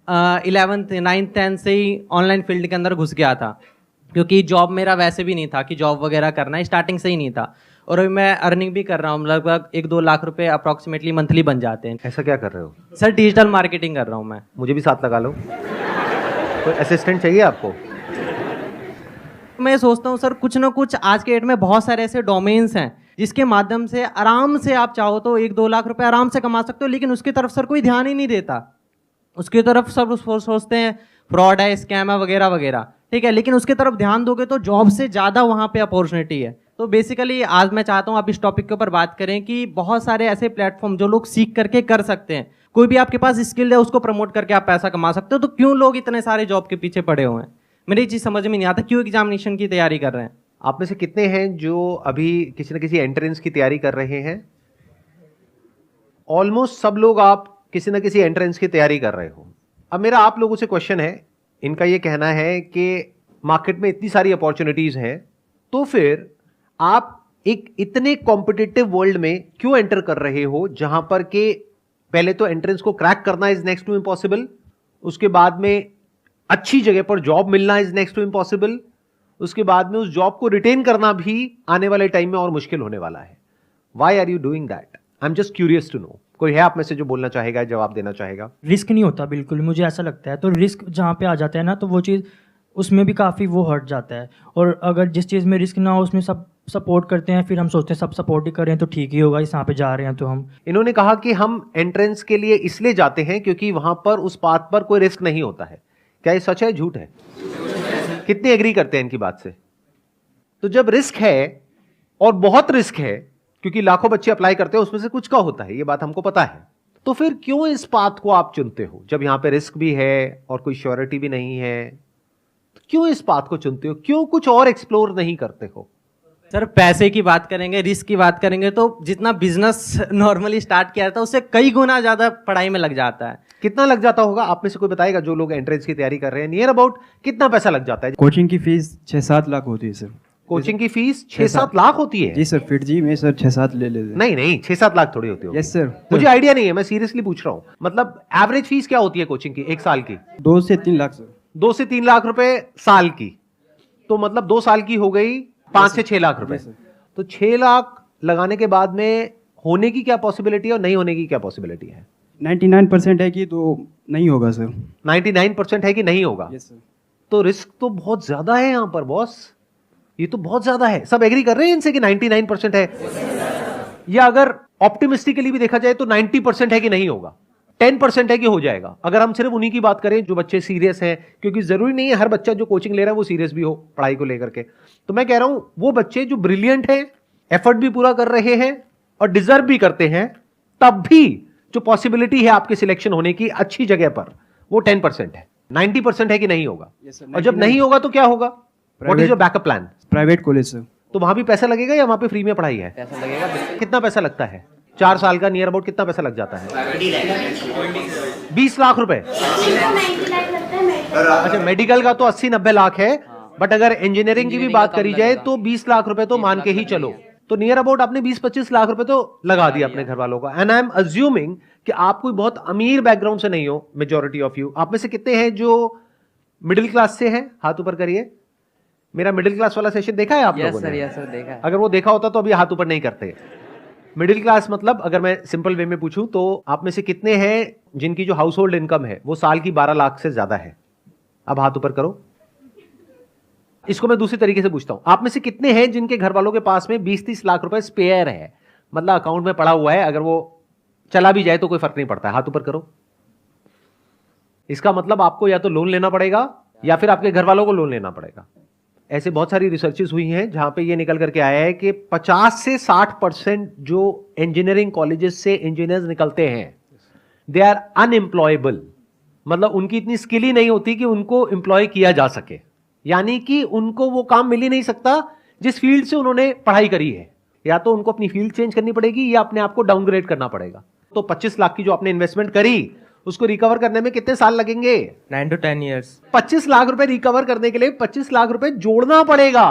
11th 9th 10th से ही online field के अंदर घुस गया था, क्योंकि जॉब मेरा वैसे भी नहीं था कि जॉब वगैरह करना है, स्टार्टिंग से ही नहीं था। और अभी मैं अर्निंग भी कर रहा हूँ, लगभग 1-2 लाख रुपए अप्रॉक्सीमेटली मंथली बन जाते हैं। ऐसा क्या कर रहे हो? सर डिजिटल मार्केटिंग कर रहा हूँ मैं। मुझे भी साथ लगा लो। कोई असिस्टेंट चाहिए आपको? मैं सोचता हूँ सर कुछ ना कुछ आज के डेट में बहुत सारे ऐसे डोमेन्स हैं जिसके माध्यम से आराम से आप चाहो तो 1-2 लाख रुपए आराम से कमा सकते हो, लेकिन उसकी तरफ सर कोई ध्यान ही नहीं देता। उसकी तरफ सब सोचते हैं फ्रॉड है, स्कैम है, वगैरह वगैरह, ठीक है, लेकिन उसकी तरफ ध्यान दोगे तो जॉब से ज़्यादा वहाँ पे अपॉर्चुनिटी है। तो बेसिकली आज मैं चाहता हूँ आप इस टॉपिक के ऊपर बात करें कि बहुत सारे ऐसे प्लेटफॉर्म जो लोग सीख करके कर सकते हैं, कोई भी आपके पास स्किल है उसको प्रमोट करके आप पैसा कमा सकते हो, तो क्यों लोग इतने सारे जॉब के पीछे पड़े हुए हैं? मेरी ये चीज़ समझ में नहीं आता, क्यों एग्जामिनेशन की तैयारी कर रहे हैं? आप में से कितने हैं जो अभी किसी न किसी एंट्रेंस की तैयारी कर रहे हैं? ऑलमोस्ट सब लोग आप किसी न किसी एंट्रेंस की तैयारी कर रहे हो। अब मेरा आप लोगों से क्वेश्चन है, इनका ये कहना है कि मार्केट में इतनी सारी अपॉर्चुनिटीज हैं, तो फिर आप एक इतने कॉम्पिटिटिव वर्ल्ड में क्यों एंटर कर रहे हो, जहां पर के पहले तो एंट्रेंस को क्रैक करना इज नेक्स्ट टू इम्पॉसिबल, उसके बाद में अच्छी जगह पर जॉब मिलना इज नेक्स्ट टू इम्पॉसिबल, उसके बाद में उस जॉब को रिटेन करना भी आने वाले टाइम में और मुश्किल होने वाला है। Why are you doing that? I am just curious to know. कोई है आप में से जो बोलना चाहेगा, जवाब देना चाहेगा? रिस्क नहीं होता बिल्कुल, मुझे ऐसा लगता है। तो रिस्क जहाँ पे आ जाता है ना, तो वो चीज़ उसमें भी काफ़ी वो हट जाता है। और अगर जिस चीज़ में रिस्क ना हो उसमें सब सपोर्ट करते हैं, फिर हम सोचते हैं सब सपोर्ट ही कर रहे हैं तो ठीक ही होगा, इस यहाँ पे जा रहे हैं तो हम। इन्होंने कहा कि हम एंट्रेंस के लिए इसलिए जाते हैं क्योंकि वहां पर उस पाथ पर कोई रिस्क नहीं होता है। क्या ये सच है, झूठ है? कितने एग्री करते हैं इनकी बात से? तो जब रिस्क है और बहुत रिस्क है, क्योंकि लाखों बच्चे अप्लाई करते हैं, उसमें से कुछ का होता है, ये बात हमको पता है, तो फिर क्यों इस पाथ को आप चुनते हो? जब यहां पे रिस्क भी है और कोई श्योरिटी भी नहीं है, तो क्यों इस पाथ को चुनते हो? क्यों कुछ और एक्सप्लोर नहीं करते हो? सर पैसे की बात करेंगे, रिस्क की बात करेंगे, तो जितना बिजनेस नॉर्मली स्टार्ट किया था उससे कई गुना ज्यादा पढ़ाई में लग जाता है। कितना लग जाता होगा? आप में से कोई बताएगा जो लोग एंट्रेंस की तैयारी कर रहे हैं, नियर अबाउट कितना पैसा लग जाता है? कोचिंग की फीस 6-7 लाख होती है सर। कोचिंग की फीस 6-7 लाख होती है? जी सर, फिर जी में सर 6-7 ले लेते हैं। नहीं 6-7 लाख थोड़ी होती है। Yes sir. मुझे आइडिया नहीं है, मैं सीरियसली पूछ रहा हूँ। मतलब एवरेज फीस क्या होती है कोचिंग की एक साल की? 2 से 3 लाख सर। 2 से 3 लाख रुपए साल की, तो मतलब 2 साल की हो गई 5 से 6 लाख रुपए। तो 6 लाख लगाने के बाद में होने की क्या पॉसिबिलिटी है और नहीं होने की क्या पॉसिबिलिटी है? 99% है कि तो नहीं होगा सर। 99% है कि नहीं होगा? Yes sir. तो रिस्क तो बहुत ज्यादा है यहां पर बॉस, ये तो बहुत ज्यादा है। सब एग्री कर रहे हैं इनसे कि 99% है? या अगर ऑप्टिमिस्टिकली भी देखा जाए तो 90% है कि नहीं होगा, 10% है कि हो जाएगा। अगर हम सिर्फ उन्हीं की बात करें जो बच्चे सीरियस हैं, क्योंकि जरूरी नहीं है हर बच्चा जो कोचिंग ले रहा है वो सीरियस भी हो पढ़ाई को लेकर के। तो मैं कह रहा हूं वो बच्चे जो ब्रिलियंट हैं, एफर्ट भी पूरा कर रहे हैं और डिजर्व भी करते हैं, तब भी जो पॉसिबिलिटी है आपके सिलेक्शन होने की अच्छी जगह पर, वो 10% है। 90% है कि नहीं होगा? Yes sir, और जब नहीं होगा तो क्या होगा? What is your backup plan? Private college sir. तो वहां भी पैसा लगेगा या वहां पे फ्री में पढ़ाई है? पैसा लगेगा। कितना पैसा लगता है? 4 साल का नियर अबाउट कितना पैसा लग जाता है? 20 लाख रुपए। अच्छा, मेडिकल का तो 80-90 लाख है, बट अगर इंजीनियरिंग की भी बात करी जाए तो 20 लाख रुपए तो मान के ही चलो। तो नियर अबाउट आपने 20-25 लाख रुपए तो लगा दिया अपने घर वालों का। एंड आई एम अज्यूमिंग कि आप कोई बहुत अमीर बैकग्राउंड से नहीं हो, मेजॉरिटी ऑफ यू। आप में से कितने हैं जो मिडिल क्लास से हैं? हाथ ऊपर करिए। मेरा मिडिल क्लास वाला सेशन देखा है आप लोगों ने? यस सर, देखा है। अगर वो देखा होता तो अभी हाथ ऊपर नहीं करते। मिडिल क्लास मतलब अगर मैं सिंपल वे में पूछूं तो आप में से कितने हैं जिनकी जो हाउस होल्ड इनकम है वो साल की 12 लाख से ज्यादा है? अब हाथ ऊपर करो। इसको मैं दूसरी तरीके से पूछता हूं, आप में से कितने हैं जिनके घर वालों के पास में 20-30 लाख रुपए स्पेयर है, मतलब अकाउंट में पड़ा हुआ है, अगर वो चला भी जाए तो कोई फर्क नहीं पड़ता है? हाथ ऊपर करो। इसका मतलब आपको या तो लोन लेना पड़ेगा या फिर आपके घर वालों को लोन लेना पड़ेगा। ऐसे बहुत सारी रिसर्चेस हुई हैं जहां पे ये निकल करके आया है कि 50 से 60% जो इंजीनियरिंग कॉलेजेस से इंजीनियर्स निकलते हैं, दे आर अनएम्प्लॉयबल। मतलब उनकी इतनी स्किल ही नहीं होती कि उनको एम्प्लॉय किया जा सके, यानी कि उनको वो काम मिल ही नहीं सकता जिस फील्ड से उन्होंने पढ़ाई करी है। या तो उनको अपनी फील्ड चेंज करनी पड़ेगी या अपने आप को डाउनग्रेड करना पड़ेगा। तो 25 लाख की जो आपने इन्वेस्टमेंट करी उसको रिकवर करने में कितने साल लगेंगे? 9 to 10 years। 25 लाख रुपए रिकवर करने के लिए 25 लाख रुपए जोड़ना पड़ेगा।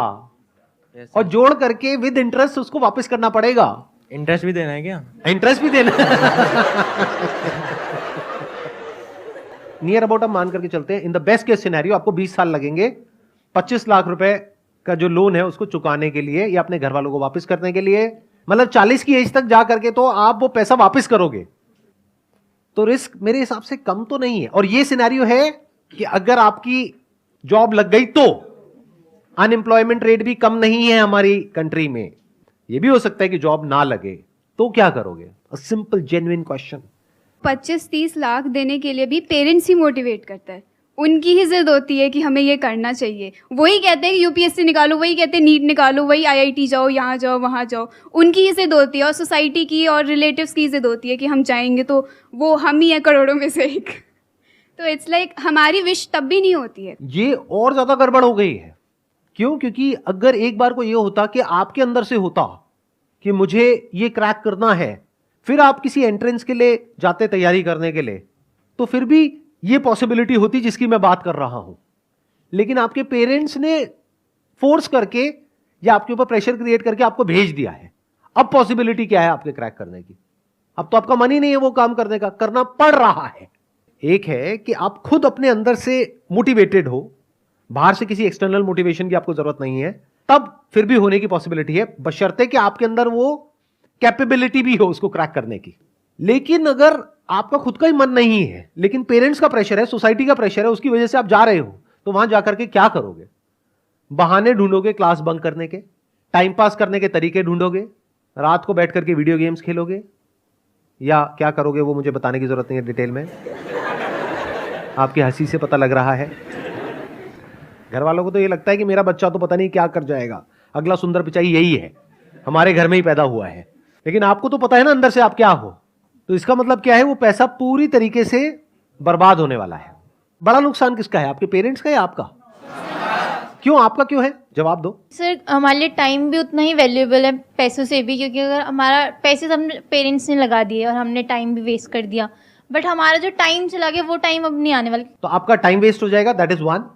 और जोड़ करके विद इंटरेस्ट उसको वापस करना पड़ेगा। इंटरेस्ट भी देना है क्या? इंटरेस्ट भी देना नियर अबाउट हम मान करके चलते हैं, in the best case scenario आपको 20 साल लगेंगे 25 लाख रुपए का जो लोन है उसको चुकाने के लिए या अपने घर वालों को वापस करने के लिए। मतलब 40 की एज तक जा करके तो आप वो पैसा वापस करोगे, तो रिस्क मेरे हिसाब से कम तो नहीं है। और ये सिनेरियो है कि अगर आपकी जॉब लग गई तो अनएम्प्लॉयमेंट रेट भी कम नहीं है हमारी कंट्री में। ये भी हो सकता है कि जॉब ना लगे, तो क्या करोगे? A simple genuine question. 25-30 lakh देने के लिए भी पेरेंट्स ही मोटिवेट करता है, उनकी ही जिद होती है कि हमें ये करना चाहिए। वही कहते हैं कि यूपीएससी निकालो, वही कहते हैं नीट निकालो, वही आईआईटी जाओ, यहाँ जाओ, वहाँ जाओ। उनकी ही जिद होती है और सोसाइटी की और रिलेटिव्स की जिद होती है कि हम जाएंगे तो वो हम ही हैं करोड़ों में से एक। तो इट्स लाइक हमारी विश तब भी नहीं होती है। ये और ज्यादा गड़बड़ हो गई है। क्यों? क्योंकि अगर एक बार को ये होता कि आपके अंदर से होता कि मुझे ये क्रैक करना है, फिर आप किसी एंट्रेंस के लिए जाते तैयारी करने के लिए, तो फिर भी ये पॉसिबिलिटी होती जिसकी मैं बात कर रहा हूं। लेकिन आपके पेरेंट्स ने फोर्स करके या आपके ऊपर प्रेशर क्रिएट करके आपको भेज दिया है। अब पॉसिबिलिटी क्या है आपके क्रैक करने की? अब तो आपका मन ही नहीं है वो काम करने का, करना पड़ रहा है। एक है कि आप खुद अपने अंदर से मोटिवेटेड हो, बाहर से किसी एक्सटर्नल मोटिवेशन की आपको जरूरत नहीं है, तब फिर भी होने की पॉसिबिलिटी है, बशर्ते कि आपके अंदर वो कैपेबिलिटी भी हो उसको क्रैक करने की। लेकिन अगर आपका खुद का ही मन नहीं है, लेकिन पेरेंट्स का प्रेशर है, सोसाइटी का प्रेशर है, उसकी वजह से आप जा रहे हो, तो वहां जाकर के क्या करोगे? बहाने ढूंढोगे क्लास बंक करने के, टाइम पास करने के तरीके ढूंढोगे, रात को बैठ करके वीडियो गेम्स खेलोगे, या क्या करोगे वो मुझे बताने की जरूरत नहीं है डिटेल में, आपकी हंसी से पता लग रहा है। घर वालों को तो ये लगता है कि मेरा बच्चा तो पता नहीं क्या कर जाएगा, अगला सुंदर पिचाई यही है, हमारे घर में ही पैदा हुआ है। लेकिन आपको तो पता है ना अंदर से आप क्या हो। तो इसका मतलब क्या है? वो पैसा पूरी तरीके से बर्बाद होने वाला है। बड़ा नुकसान किसका है, आपके पेरेंट्स का या आपका? क्यों? आपका क्यों है? जवाब दो। सर हमारे लिए टाइम भी उतना ही वैल्यूएबल है पैसों से भी, क्योंकि अगर हमारा पैसे हम पेरेंट्स ने लगा दिए और हमने टाइम भी वेस्ट कर दिया, बट हमारा जो टाइम चला गया वो टाइम अब नहीं आने वाला। तो आपका टाइम वेस्ट हो जाएगा, दैट इज 1।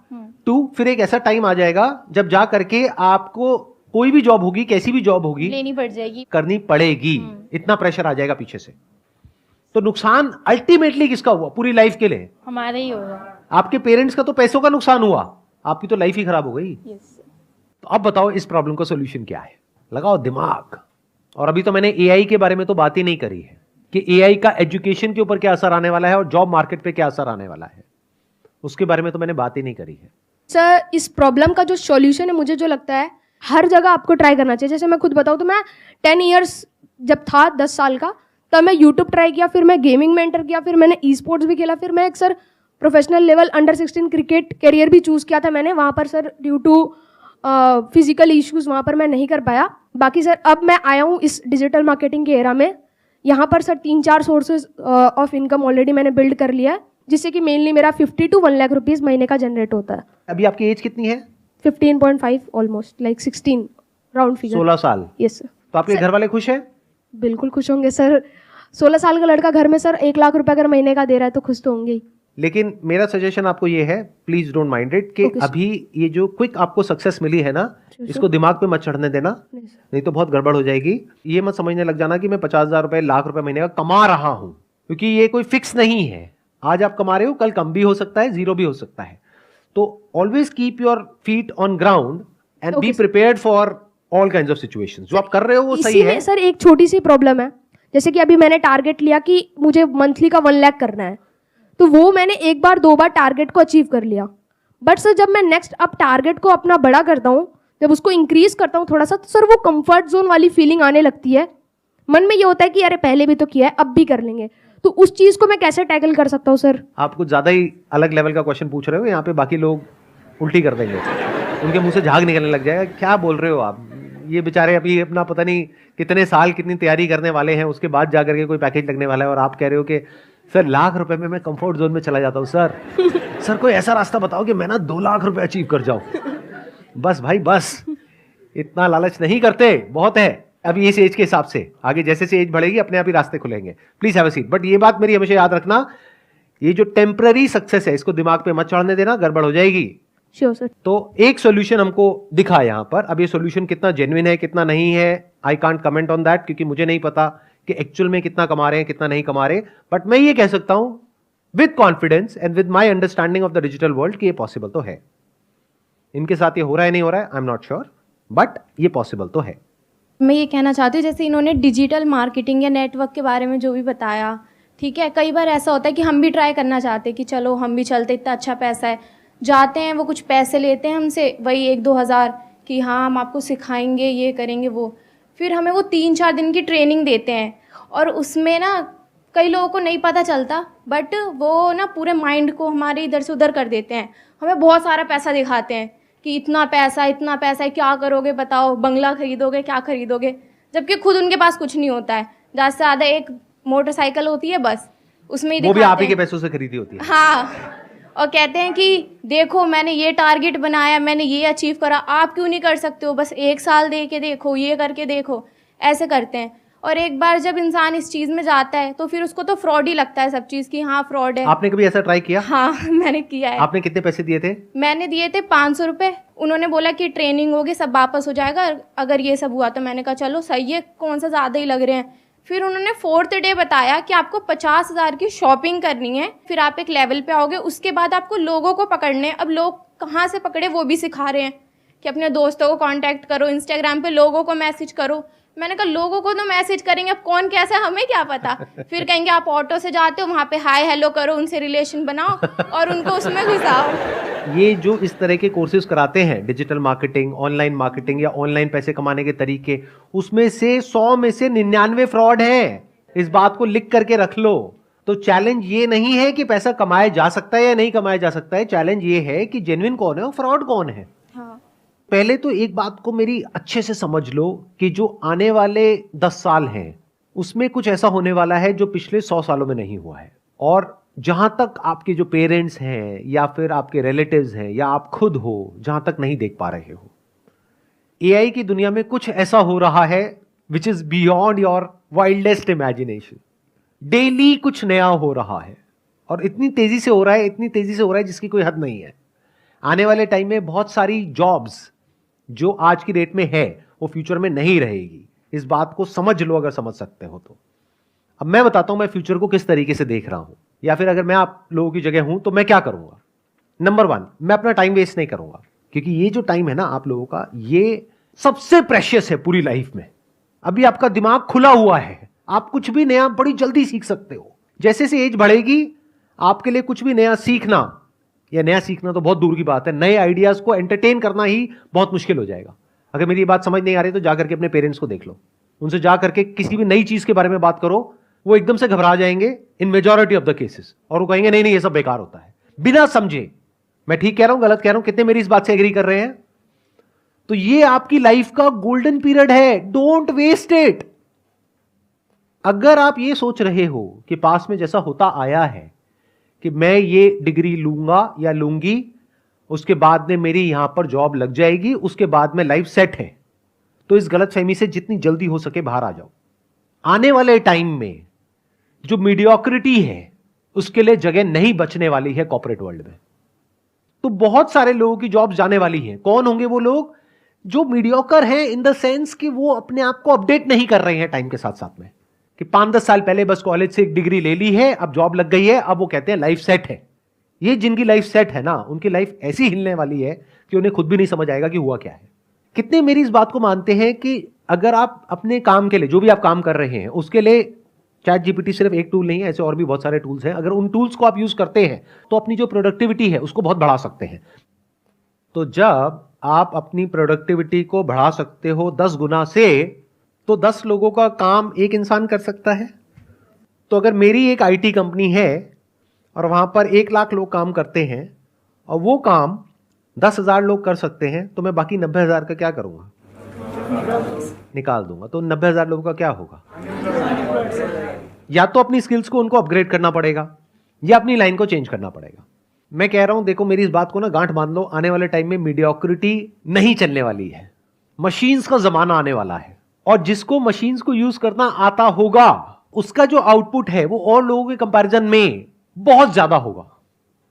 2, फिर एक ऐसा टाइम आ जाएगा जब जा करके आपको कोई भी जॉब होगी, कैसी भी जॉब होगी, लेनी पड़ जाएगी, करनी पड़ेगी। इतना प्रेशर आ जाएगा पीछे से। तो नुकसान अल्टीमेटली किसका हुआ पूरी लाइफ के लिए? हमारा ही होगा। आपके पेरेंट्स का तो पैसों का नुकसान हुआ, आपकी तो लाइफ ही खराब हो गई। यस। तो अब बताओ इस प्रॉब्लम का सॉल्यूशन क्या है? लगाओ दिमाग। और अभी तो मैंने एआई के बारे में तो बात ही नहीं करी है कि एआई का एजुकेशन के ऊपर क्या असर आने वाला है और जॉब मार्केट पे क्या असर आने वाला है, उसके बारे में तो मैंने बात ही नहीं करी है। सर इस प्रॉब्लम का जो सॉल्यूशन है, मुझे जो लगता है हर जगह आपको ट्राई करना चाहिए। जैसे मैं खुद बताऊँ तो मैं 10 इयर्स जब था 10 साल का, तब मैं यूट्यूब ट्राई किया, फिर मैं गेमिंग में एंटर किया, फिर मैंने ई स्पोर्ट्स भी खेला, फिर मैं एक sir professional level under 16 cricket career भी चूज़ किया था मैंने। वहाँ पर sir due to physical issues वहाँ पर मैं नहीं कर पाया। बाकी सर अब मैं आया हूँ इस डिजिटल मार्केटिंग के एरा में। यहाँ पर sir 3-4 sources of income already मैंने बिल्ड कर लिया है, जिससे कि मेनली मेरा 50 to 1 लाख रुपीज़ महीने का जनरेट होता है। अभी आपकी एज कितनी है? 15.5 ऑलमोस्ट लाइक 16 राउंड फिगर। 16 साल। Yes sir. तो आपके घर वाले खुश हैं? बिल्कुल खुश होंगे सर। 16 साल का लड़का घर में सर 1 लाख रुपए अगर महीने का दे रहा है तो खुश तो होंगे ही। लेकिन मेरा सजेशन आपको ये है, प्लीज डोंट माइंड इट, कि Okay, अभी ये जो क्विक आपको सक्सेस मिली है ना, इसको दिमाग पे मत चढ़ने देना, नहीं तो बहुत गड़बड़ हो जाएगी। ये मत समझने लग जाना कि मैं 50,000 रुपए, लाख रुपए महीने का कमा रहा हूं, क्योंकि ये कोई फिक्स नहीं है। आज आप कमा रहे हो, कल कम भी हो सकता है, जीरो भी हो सकता है। तो always keep your feet on ground and be prepared for all kinds of situations. जो आप कर रहे हो वो सही है। सर एक छोटी सी प्रॉब्लम है, जैसे कि अभी मैंने टारगेट लिया कि मुझे मंथली का 1 लाख करना है, तो वो मैंने 1 बार 2 बार टारगेट को अचीव कर लिया। बट सर जब मैं नेक्स्ट अब टारगेट को अपना बड़ा करता हूँ, जब उसको इंक्रीज करता हूँ थोड़ा सा, तो सर वो कंफर्ट जोन वाली फीलिंग आने लगती है। मन में ये होता है कि अरे पहले भी तो किया है, अब भी कर लेंगे। तो उस चीज़ को मैं कैसे टैकल कर सकता हूँ सर? आप कुछ ज़्यादा ही अलग लेवल का क्वेश्चन पूछ रहे हो, यहाँ पे बाकी लोग उल्टी कर देंगे, उनके मुंह से झाग निकलने लग जाएगा। क्या बोल रहे हो आप? ये बेचारे अभी अपना पता नहीं कितने साल कितनी तैयारी करने वाले हैं, उसके बाद जाकर के कोई पैकेज लगने वाला है, और आप कह रहे हो कि सर लाख रुपए में मैं कंफर्ट जोन में चला जाता हूँ। सर कोई ऐसा रास्ता बताओ कि मैं ना 2 लाख रुपए अचीव कर जाऊँ। बस भाई बस, इतना लालच नहीं करते, बहुत है अभी इस एज के हिसाब से। आगे जैसे से एज बढ़ेगी अपने आप ही रास्ते खुलेंगे। Please have a seat. But ये बात मेरी हमेशा याद रखना, ये जो टेम्पररी सक्सेस है इसको दिमाग पे मत चढ़ने देना, गड़बड़ हो जाएगी। Sure sir. तो एक सॉल्यूशन हमको दिखा यहाँ पर। अब ये सॉल्यूशन कितना जेन्युइन है कितना नहीं है, I can't comment on that, क्योंकि मुझे नहीं पता कि एक्चुअल में कितना कमा रहे हैं कितना नहीं कमा रहे। बट मैं ये कह सकता हूं with confidence and with my understanding of the digital world कि ये पॉसिबल तो है। इनके साथ ये हो रहा है नहीं हो रहा है, आई एम नॉट श्योर, बट ये पॉसिबल तो है। मैं ये कहना चाहती हूँ, जैसे इन्होंने डिजिटल मार्केटिंग या नेटवर्क के बारे में जो भी बताया, ठीक है, कई बार ऐसा होता है कि हम भी ट्राई करना चाहते हैं कि चलो हम भी चलते, इतना अच्छा पैसा है, जाते हैं, वो कुछ पैसे लेते हैं हमसे, वही 1-2 हज़ार कि हाँ हम आपको सिखाएंगे, ये करेंगे वो, फिर हमें वो 3-4 दिन की ट्रेनिंग देते हैं और उसमें ना कई लोगों को नहीं पता चलता, बट वो ना पूरे माइंड को हमारे इधर से उधर कर देते हैं। हमें बहुत सारा पैसा दिखाते हैं कि इतना पैसा है, क्या करोगे बताओ, बंगला खरीदोगे, क्या खरीदोगे, जबकि खुद उनके पास कुछ नहीं होता है। ज़्यादा से ज़्यादा एक मोटरसाइकिल होती है बस, उसमें ही वो भी दिखाते आप ही के हैं। पैसों से खरीदी होती है। हाँ, और कहते हैं कि देखो मैंने ये टारगेट बनाया, मैंने ये अचीव करा, आप क्यों नहीं कर सकते हो, बस 1 साल दे के देखो, ये करके देखो, ऐसे करते हैं। और एक बार जब इंसान इस चीज़ में जाता है तो फिर उसको तो फ्रॉड ही लगता है सब चीज़ की, हाँ फ्रॉड है। आपने कभी ऐसा ट्राई किया? हाँ मैंने किया है। आपने कितने पैसे दिए थे? मैंने दिए थे 500 रुपये। उन्होंने बोला कि ट्रेनिंग होगी, सब वापस हो जाएगा अगर ये सब हुआ तो। मैंने कहा चलो सही है, कौन सा ज़्यादा ही लग रहे हैं। फिर उन्होंने 4th डे बताया कि आपको 50,000 की शॉपिंग करनी है, फिर आप एक लेवल पे आओगे, उसके बाद आपको लोगों को पकड़ने। अब लोग कहाँ से पकड़े वो भी सिखा रहे हैं कि अपने दोस्तों को कांटेक्ट करो, इंस्टाग्राम पे लोगों को मैसेज करो। मैंने कहा लोगों को तो मैसेज करेंगे, अब कौन कैसा हमें क्या पता। फिर कहेंगे आप ऑटो से जाते हो, वहाँ पे हाय हेलो करो, उनसे रिलेशन बनाओ और उनको उसमें घुसाओ। ये जो इस तरह के कोर्सेज कराते हैं, डिजिटल मार्केटिंग, ऑनलाइन मार्केटिंग या ऑनलाइन पैसे कमाने के तरीके, उसमें से 100 में से 99 फ्रॉड है। इस बात को लिख करके रख लो। तो चैलेंज ये नहीं है कि पैसा कमाया जा सकता है या नहीं कमाया जा सकता है, चैलेंज ये है कि जेन्युइन कौन है और फ्रॉड कौन है। हाँ। पहले तो एक बात को मेरी अच्छे से समझ लो कि जो आने वाले 10 साल हैं उसमें कुछ ऐसा होने वाला है जो पिछले 100 सालों में नहीं हुआ है। और जहां तक आपके जो पेरेंट्स हैं या फिर आपके रिलेटिव्स हैं या आप खुद हो, जहां तक नहीं देख पा रहे हो, एआई की दुनिया में कुछ ऐसा हो रहा है which is beyond your wildest imagination. Daily कुछ नया हो रहा है और इतनी तेजी से हो रहा है, इतनी तेजी से हो रहा है जिसकी कोई हद नहीं है। आने वाले टाइम में बहुत सारी जॉब्स जो आज की डेट में है वो फ्यूचर में नहीं रहेगी। इस बात को समझ लो अगर समझ सकते हो तो। अब मैं बताता हूं मैं फ्यूचर को किस तरीके से देख रहा हूं, या फिर अगर मैं आप लोगों की जगह हूं तो मैं क्या करूंगा। नंबर 1, मैं अपना टाइम वेस्ट नहीं करूंगा, क्योंकि ये जो टाइम है ना आप लोगों का, ये सबसे प्रेशियस है पूरी लाइफ में। अभी आपका दिमाग खुला हुआ है, आप कुछ भी नया बड़ी जल्दी सीख सकते हो। जैसे जैसे एज बढ़ेगी आपके लिए कुछ भी नया सीखना, या नया सीखना तो बहुत दूर की बात है, नए आइडियाज को एंटरटेन करना ही बहुत मुश्किल हो जाएगा। अगर मेरी ये बात समझ नहीं आ रही तो जाकर के अपने पेरेंट्स को देख लो, उनसे जाकर के किसी भी नई चीज के बारे में बात करो, वो एकदम से घबरा जाएंगे इन मेजॉरिटी ऑफ द केसेस, और वो कहेंगे नहीं नहीं ये सब बेकार होता है, बिना समझे। मैं ठीक कह रहा हूं गलत कह रहा हूं, कितने मेरी इस बात से एग्री कर रहे हैं? तो ये आपकी लाइफ का गोल्डन पीरियड है, डोंट वेस्ट इट। अगर आप ये सोच रहे हो कि पास में जैसा होता आया है कि मैं ये डिग्री लूंगा या लूंगी, उसके बाद में मेरी यहां पर जॉब लग जाएगी, उसके बाद में लाइफ सेट है, तो इस गलतफहमी से जितनी जल्दी हो सके बाहर आ जाओ। आने वाले टाइम में जो मीडियोक्रिटी है उसके लिए जगह नहीं बचने वाली है कॉर्पोरेट वर्ल्ड में। तो बहुत सारे लोगों की जॉब जाने वाली हैं। कौन होंगे वो लोग? जो मीडियोकर हैं इन द सेंस कि वो अपने आप को अपडेट नहीं कर रहे हैं टाइम के साथ साथ में, कि 5-10 साल पहले बस कॉलेज से एक डिग्री ले ली है, अब जॉब लग गई है, अब वो कहते हैं लाइफ सेट है। ये जिनकी लाइफ सेट है ना, उनकी लाइफ ऐसी हिलने वाली है कि उन्हें खुद भी नहीं समझ आएगा कि हुआ क्या है। कितने मेरी इस बात को मानते हैं कि अगर आप अपने काम के लिए, जो भी आप काम कर रहे हैं उसके लिए, चैट जीपीटी सिर्फ एक टूल नहीं है, ऐसे और भी बहुत सारे टूल्स हैं, अगर उन टूल्स को आप यूज करते हैं तो अपनी जो प्रोडक्टिविटी है उसको बहुत बढ़ा सकते हैं। तो जब आप अपनी प्रोडक्टिविटी को बढ़ा सकते हो 10 गुना से, तो 10 लोगों का काम एक इंसान कर सकता है। तो अगर मेरी एक आईटी कंपनी है और वहां पर 1 लाख लोग काम करते हैं और वो काम 10,000 लोग कर सकते हैं, तो मैं बाकी 90,000 का क्या करूंगा? निकाल दूंगा। तो 90,000 लोगों का क्या होगा? या तो अपनी स्किल्स को उनको अपग्रेड करना पड़ेगा या अपनी लाइन को चेंज करना पड़ेगा। मैं कह रहा हूं, देखो मेरी इस बात को ना गांठ बांध लो, आने वाले टाइम में मीडियोक्रिटी नहीं चलने वाली है, मशीन्स का जमाना आने वाला है। और जिसको मशीन्स को यूज करना आता होगा उसका जो आउटपुट है वो और लोगों के कंपैरिजन में बहुत ज्यादा होगा,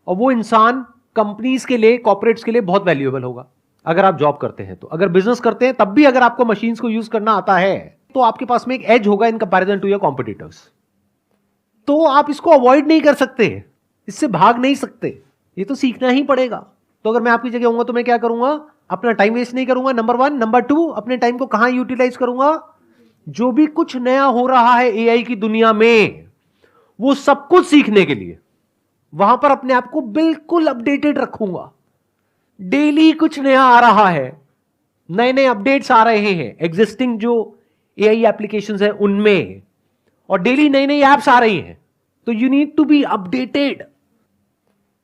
और वो इंसान कंपनीज के लिए, कॉर्पोरेट्स के लिए बहुत वैल्यूएबल होगा। अगर आप जॉब करते हैं तो, अगर बिजनेस करते हैं तब भी अगर आपको मशीन्स को यूज करना आता है तो आपके पास में एक एज होगा in comparison to your competitors. तो आप इसको अवॉइड नहीं कर सकते। इससे भाग नहीं सकते, ये तो सीखना ही पड़ेगा। तो अगर मैं आपकी जगह होऊंगा तो मैं क्या करूंगा, अपना टाइम वेस्ट नहीं करूंगा, नंबर 1। नंबर 2, अपने टाइम को कहां यूटिलाइज करूंगा, जो भी कुछ नया हो रहा है एआई की दुनिया में, वो सब कुछ सीखने के लिए वहां पर अपने आप को बिल्कुल अपडेटेड रखूंगा। डेली कुछ नया आ रहा है, नए नए अपडेट्स आ रहे हैं एग्जिस्टिंग जो एआई एप्लीकेशंस है उनमें, और डेली नई नई एप्स आ रही हैं, तो you need to be updated.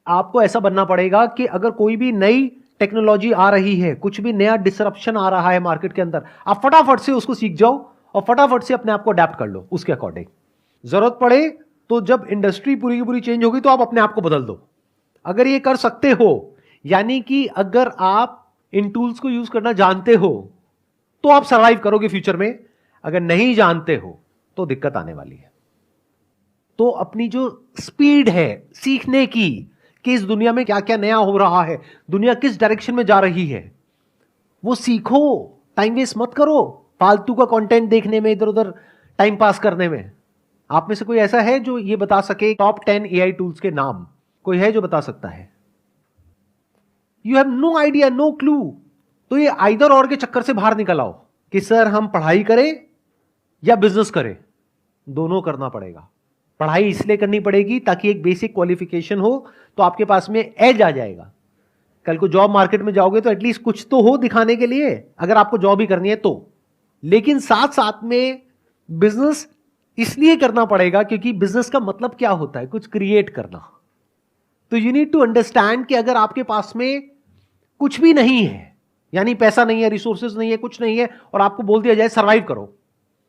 आपको ऐसा बनना पड़ेगा कि अगर कोई भी नई टेक्नोलॉजी आ रही है, कुछ भी नया डिसरप्शन आ रहा है मार्केट के अंदर, आप फटाफट से उसको सीख जाओ और फटाफट से अपने आप को अडेप्ट कर लो उसके अकॉर्डिंग। जरूरत पड़े तो जब इंडस्ट्री पूरी की पूरी चेंज होगी तो आप अपने आप को बदल दो। अगर ये कर सकते हो, यानी कि अगर आप इन टूल्स को यूज करना जानते हो तो आप सर्वाइव करोगे फ्यूचर में। अगर नहीं जानते हो तो दिक्कत आने वाली है। तो अपनी जो स्पीड है सीखने की कि इस दुनिया में क्या क्या नया हो रहा है, दुनिया किस डायरेक्शन में जा रही है, वो सीखो। टाइम वेस्ट मत करो फालतू का कंटेंट देखने में, इधर उधर टाइम पास करने में। आप में से कोई ऐसा है जो ये बता सके टॉप 10 एआई टूल्स के नाम? कोई है जो बता सकता है? You have no idea, no clue. तो ये आइदर और के चक्कर से बाहर निकल आओ कि सर हम पढ़ाई करें या बिजनेस करें। दोनों करना पड़ेगा। पढ़ाई इसलिए करनी पड़ेगी ताकि एक बेसिक क्वालिफिकेशन हो, तो आपके पास में एज आ जाएगा। कल को जॉब मार्केट में जाओगे तो एटलीस्ट कुछ तो हो दिखाने के लिए, अगर आपको जॉब ही करनी है तो। लेकिन साथ साथ में बिजनेस इसलिए करना पड़ेगा क्योंकि बिजनेस का मतलब क्या होता है, कुछ क्रिएट करना। तो यू नीड टू अंडरस्टैंड कि अगर आपके पास में कुछ भी नहीं है, यानी पैसा नहीं है, रिसोर्सेज नहीं है, कुछ नहीं है, और आपको बोल दिया जाए सर्वाइव करो,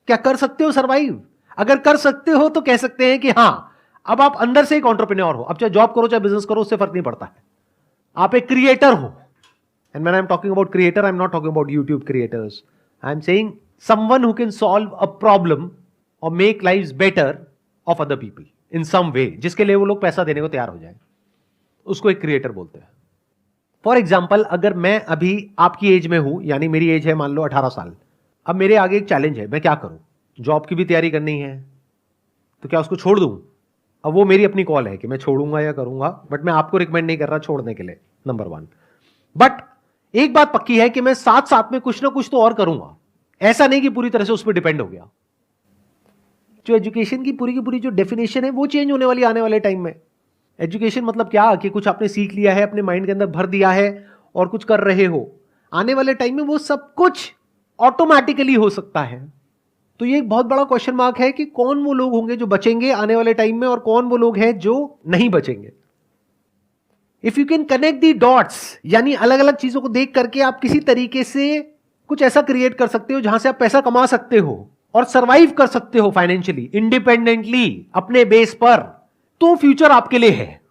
क्या कर सकते हो सर्वाइव? अगर कर सकते हो तो कह सकते हैं कि हां, अब आप अंदर से एक एंटरप्रेन्योर हो। अब चाहे जॉब करो चाहे बिजनेस करो, उससे फर्क नहीं पड़ता है, आप एक क्रिएटर हो। And when I am talking about creator, I am not talking about YouTube creators, I am saying someone who can solve a problem और make lives better off other people in some way, जिसके लिए वो लोग पैसा देने को तैयार हो जाए, उसको एक क्रिएटर बोलते हैं। फॉर एग्जाम्पल, अगर मैं अभी आपकी एज में हूं, यानी मेरी एज है मान लो 18 साल, अब मेरे आगे एक चैलेंज है, मैं क्या करूं? जॉब की भी तैयारी करनी है, तो क्या उसको छोड़ दूं? अब वो मेरी अपनी कॉल है कि मैं छोड़ूंगा या करूंगा, बट मैं आपको रिकमेंड नहीं कर रहा छोड़ने के लिए, नंबर 1। बट एक बात पक्की है कि मैं साथ साथ में कुछ ना कुछ तो और करूंगा। ऐसा नहीं कि पूरी तरह से उस पर डिपेंड हो गया। जो एजुकेशन की पूरी जो डेफिनेशन है वो चेंज होने वाली आने वाले टाइम में। एजुकेशन मतलब क्या कि कुछ आपने सीख लिया है, अपने माइंड के अंदर भर दिया है और कुछ कर रहे हो। आने वाले टाइम में वो सब कुछ ऑटोमेटिकली हो सकता है। तो ये एक बहुत बड़ा क्वेश्चन मार्क है कि कौन वो लोग होंगे जो बचेंगे आने वाले टाइम में और कौन वो लोग हैं जो नहीं बचेंगे। If you can connect the dots, यानी अलग अलग चीजों को देख करके आप किसी तरीके से कुछ ऐसा क्रिएट कर सकते हो जहां से आप पैसा कमा सकते हो और सर्वाइव कर सकते हो फाइनेंशियली, इंडिपेंडेंटली, अपने बेस पर, तो फ्यूचर आपके लिए है।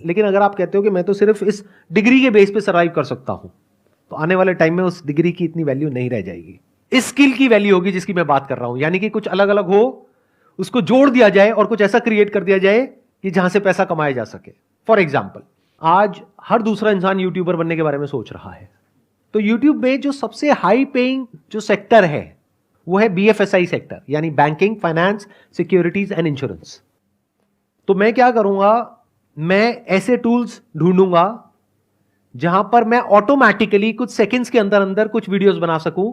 लेकिन अगर आप कहते हो कि मैं तो सिर्फ इस डिग्री के बेस पे सर्वाइव कर सकता हूं, तो आने वाले टाइम में उस डिग्री की इतनी वैल्यू नहीं रह जाएगी। इस स्किल की वैल्यू होगी जिसकी मैं बात कर रहा हूं, यानी कि कुछ अलग अलग हो, उसको जोड़ दिया जाए और कुछ ऐसा क्रिएट कर दिया जाए कि जहां से पैसा कमाया जा सके। फॉर एग्जाम्पल, आज हर दूसरा इंसान यूट्यूबर बनने के बारे में सोच रहा है। तो यूट्यूब में जो सबसे हाई पेइंग जो सेक्टर है वो है BFSI सेक्टर, यानी banking, finance, securities and insurance. तो मैं क्या करूंगा, मैं ऐसे टूल्स ढूंढूंगा जहां पर मैं ऑटोमेटिकली कुछ सेकंड्स के अंदर अंदर कुछ वीडियोस बना सकूं।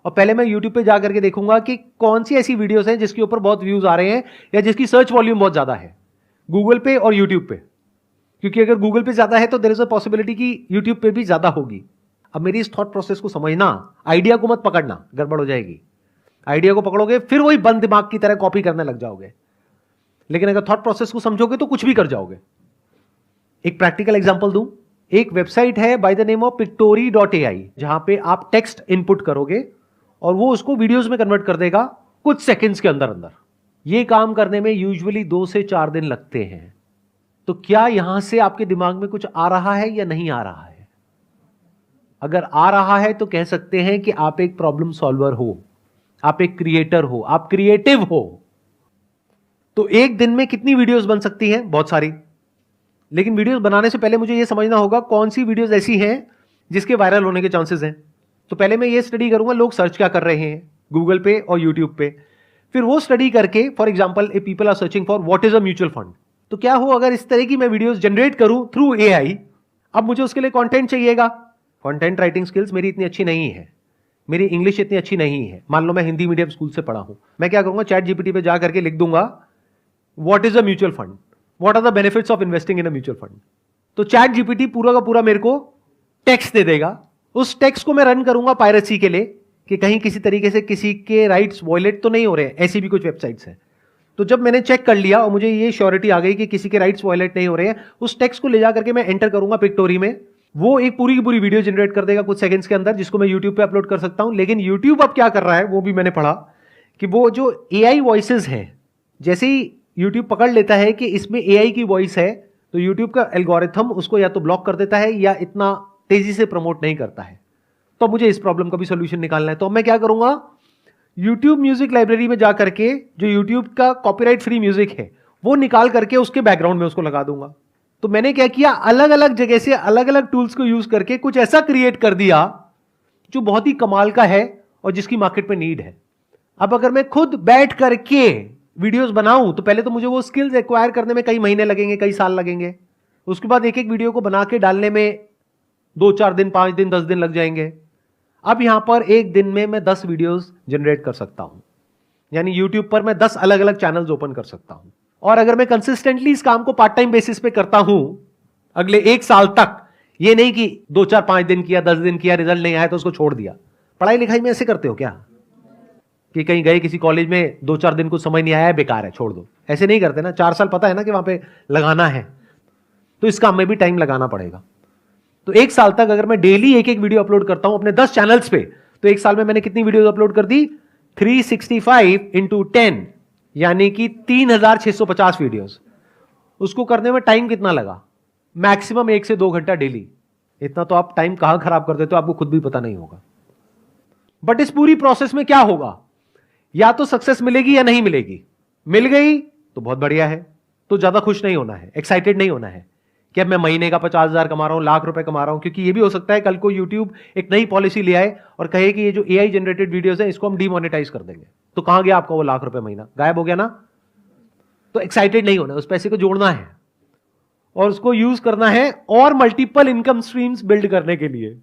और पहले मैं यूट्यूब पे जाकर के देखूंगा कि कौन सी ऐसी वीडियोस हैं जिसके ऊपर बहुत व्यूज आ रहे हैं या जिसकी सर्च वॉल्यूम बहुत ज्यादा है, गूगल पे और यूट्यूब पे। क्योंकि अगर गूगल पे ज्यादा है तो देयर इज अ पॉसिबिलिटी कि यूट्यूब पे भी ज्यादा होगी। अब मेरी इस थॉट प्रोसेस को समझना, आइडिया को मत पकड़ना, गड़बड़ हो जाएगी। आइडिया को पकड़ोगे फिर वही बंद दिमाग की तरह कॉपी करने लग जाओगे। लेकिन अगर थॉट प्रोसेस को समझोगे तो कुछ भी कर जाओगे। एक प्रैक्टिकल एग्जांपल दूं, एक वेबसाइट है by the name of pictory.ai, जहां पे आप टेक्स्ट इनपुट करोगे और वो उसको वीडियोस में कन्वर्ट कर देगा कुछ सेकंड्स के अंदर अंदर। ये काम करने में यूजुअली 2 से 4 दिन लगते हैं। तो क्या यहां से आपके दिमाग में कुछ आ रहा है या नहीं आ रहा है? अगर आ रहा है तो कह सकते हैं कि आप एक प्रॉब्लम सॉल्वर हो, आप एक क्रिएटर हो, आप क्रिएटिव हो। तो एक दिन में कितनी वीडियोस बन सकती हैं? बहुत सारी। लेकिन वीडियोस बनाने से पहले मुझे यह समझना होगा कौन सी वीडियोस ऐसी हैं जिसके वायरल होने के चांसेस हैं। तो पहले मैं ये स्टडी करूंगा लोग सर्च क्या कर रहे हैं गूगल पे और यूट्यूब पे। फिर वो स्टडी करके, for example, if people are searching for what is a mutual fund, तो क्या हो अगर इस तरह की मैं वीडियोस जनरेट करूं थ्रू एआई, अब मुझे उसके लिए कंटेंट चाहिएगा। कंटेंट राइटिंग स्किल्स मेरी इतनी अच्छी नहीं है, मेरी इंग्लिश इतनी अच्छी नहीं है, मान लो मैं हिंदी मीडियम स्कूल से पढ़ा हूं, मैं क्या करूंगा, चैट जीपीटी पे जा करके लिख दूंगा what is a mutual fund, what are the benefits of investing in a mutual fund. तो चैट जीपीटी पूरा का पूरा मेरे को टेक्स्ट दे देगा, उस टेक्स्ट को मैं रन करूंगा पायरेसी के लिए कि कहीं किसी तरीके से किसी के राइट्स वायलेट तो नहीं हो रहे हैं, ऐसी भी कुछ वेबसाइट्स हैं। तो जब मैंने चेक कर लिया और मुझे ये श्योरिटी आ गई कि किसी के राइट्स वायलेट नहीं हो रहे हैं, उस टेक्स्ट को ले जा करके मैं एंटर करूंगा पिक्टोरी में, वो एक पूरी की पूरी वीडियो जनरेट कर देगा कुछ सेकंड्स के अंदर, जिसको मैं यूट्यूब पे अपलोड कर सकता हूं। लेकिन यूट्यूब अब क्या कर रहा है वो भी मैंने पढ़ा कि वो जो एआई वॉइसेस हैं, जैसे ही यूट्यूब पकड़ लेता है कि इसमें एआई की वॉइस है, तो यूट्यूब का एल्गोरिथम उसको या तो ब्लॉक कर देता है या इतना तेजी से प्रमोट नहीं करता है। तो मुझे इस प्रॉब्लम का भी सोल्यूशन निकालना है। तो मैं क्या करूंगा, यूट्यूब म्यूजिक लाइब्रेरी में जा करके जो यूट्यूब का कॉपीराइट फ्री म्यूजिक है वो निकाल करके उसके बैकग्राउंड में उसको लगा दूंगा। तो मैंने क्या किया, अलग अलग जगह से अलग अलग टूल्स को यूज करके कुछ ऐसा क्रिएट कर दिया जो बहुत ही कमाल का है और जिसकी मार्केट में नीड है। अब अगर मैं खुद बैठ करके वीडियोस बनाऊं तो पहले तो मुझे वो स्किल्स एक्वायर करने में कई महीने लगेंगे, कई साल लगेंगे। उसके बाद एक एक वीडियो को बना के डालने में 2-4 दिन, 5 दिन, 10 दिन लग जाएंगे। अब यहां पर एक दिन में मैं 10 वीडियोस जनरेट कर सकता हूं, यानी यूट्यूब पर मैं 10 अलग अलग चैनल्स ओपन कर सकता हूं। और अगर मैं कंसिस्टेंटली इस काम को पार्ट टाइम बेसिस पे करता हूं अगले 1 साल तक, ये नहीं कि 2-4-5 दिन किया, 10 दिन किया, रिजल्ट नहीं आया तो उसको छोड़ दिया। पढ़ाई लिखाई में ऐसे करते हो क्या कि कहीं गए किसी कॉलेज में, 2-4 दिन कुछ समझ नहीं आया, बेकार है, छोड़ दो, ऐसे नहीं करते ना। 4 साल पता है ना कि वहां पे लगाना है, तो इस काम में भी टाइम लगाना पड़ेगा। तो 1 साल तक अगर मैं डेली एक एक वीडियो अपलोड करता हूं अपने 10 चैनल्स पे, तो 1 साल में मैंने कितनी वीडियोस अपलोड कर दी, 365 इंटू 10, यानी कि 3650 वीडियोस। उसको करने में टाइम कितना लगा, मैक्सिमम 1 से 2 घंटा डेली। इतना तो आप टाइम कहां खराब कर देते हो आपको खुद भी पता नहीं होगा। बट इस पूरी प्रोसेस में क्या होगा, या तो सक्सेस मिलेगी या नहीं मिलेगी। मिल गई तो बहुत बढ़िया है, तो ज्यादा खुश नहीं होना है, एक्साइटेड नहीं होना है कि अब मैं महीने का 50,000 कमा रहा हूं, लाख रुपए कमा रहा हूं। क्योंकि ये भी हो सकता है कल को यूट्यूब एक नई पॉलिसी ले आए और कहे कि ये जो एआई जनरेटेड वीडियोस है इसको हम डीमोनेटाइज कर देंगे, तो कहां गया आपका वो लाख रुपए महीना, गायब हो गया ना। तो एक्साइटेड नहीं होना, उस पैसे को जोड़ना है और उसको यूज करना है और मल्टीपल इनकम स्ट्रीम्स बिल्ड करने के लिए।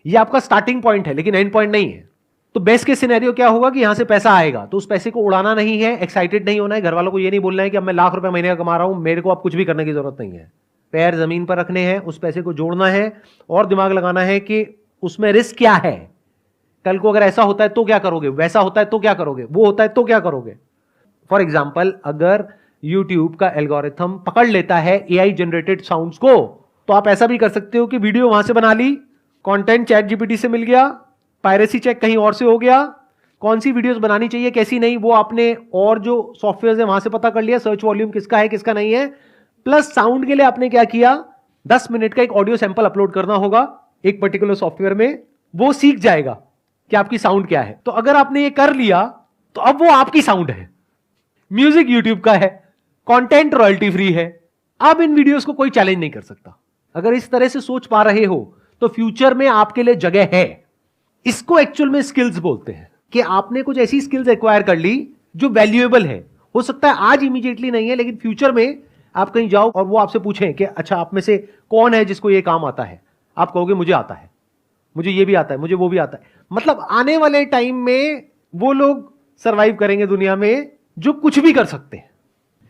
ये आपका स्टार्टिंग पॉइंट है लेकिन एंड पॉइंट नहीं है। तो बेस्ट के सिनेरियो क्या होगा कि यहां से पैसा आएगा, तो उस पैसे को उड़ाना नहीं है, एक्साइटेड नहीं होना है, घर वालों को ये नहीं बोलना है कि अब मैं लाख रुपए महीने का कमा रहा हूं, मेरे को अब कुछ भी करने की जरूरत नहीं है। पैर जमीन पर रखने हैं, उस पैसे को जोड़ना है और दिमाग लगाना है कि उसमें रिस्क क्या है, कल को अगर ऐसा होता है तो क्या करोगे, वैसा होता है तो क्या करोगे, वो होता है तो क्या करोगे। फॉर एग्जाम्पल, अगर यूट्यूब का एल्गोरिथम पकड़ लेता है एआई जनरेटेड साउंड्स को, तो आप ऐसा भी कर सकते हो कि वीडियो वहां से बना ली, कंटेंट चैट जीपीटी से मिल गया, पायरेसी चेक कहीं और से हो गया, कौन सी वीडियोस बनानी चाहिए कैसी नहीं वो आपने और जो सॉफ्टवेयर है वहां से पता कर लिया, सर्च वॉल्यूम किसका है किसका नहीं है। प्लस साउंड के लिए आपने क्या किया, 10 मिनट का एक ऑडियो सैंपल अपलोड करना होगा एक पर्टिकुलर सॉफ्टवेयर में, वो सीख जाएगा कि आपकी साउंड क्या है। तो अगर आपने ये कर लिया तो अब वो आपकी साउंड है, म्यूजिक यूट्यूब का है, कंटेंट रॉयल्टी फ्री है, अब इन वीडियोस को कोई चैलेंज नहीं कर सकता। अगर इस तरह से सोच पा रहे हो तो फ्यूचर में आपके लिए जगह है। इसको एक्चुअल में स्किल्स बोलते हैं कि आपने कुछ ऐसी स्किल्स एक्वायर कर ली जो वैल्यूएबल है। हो सकता है आज इमीडिएटली नहीं है, लेकिन फ्यूचर में आप कहीं जाओ और वो आपसे पूछें कि अच्छा आप में से कौन है जिसको ये काम आता है, आप कहोगे मुझे आता है, मुझे ये भी आता है, मुझे वो भी आता है। मतलब आने वाले टाइम में वो लोग सरवाइव करेंगे दुनिया में जो कुछ भी कर सकते हैं।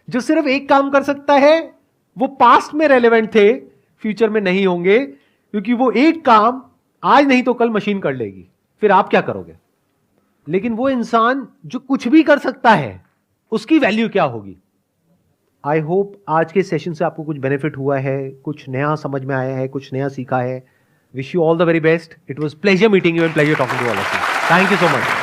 जो सिर्फ एक काम कर सकता है वो पास्ट में रेलेवेंट थे, फ्यूचर में नहीं होंगे, क्योंकि वो एक काम आज नहीं तो कल मशीन कर लेगी, फिर आप क्या करोगे। लेकिन वो इंसान जो कुछ भी कर सकता है उसकी वैल्यू क्या होगी। आई होप आज के सेशन से आपको कुछ बेनिफिट हुआ है, कुछ नया समझ में आया है, कुछ नया सीखा है। Wish you all the very best. It was pleasure meeting you and pleasure talking to all of you. Thank you so much.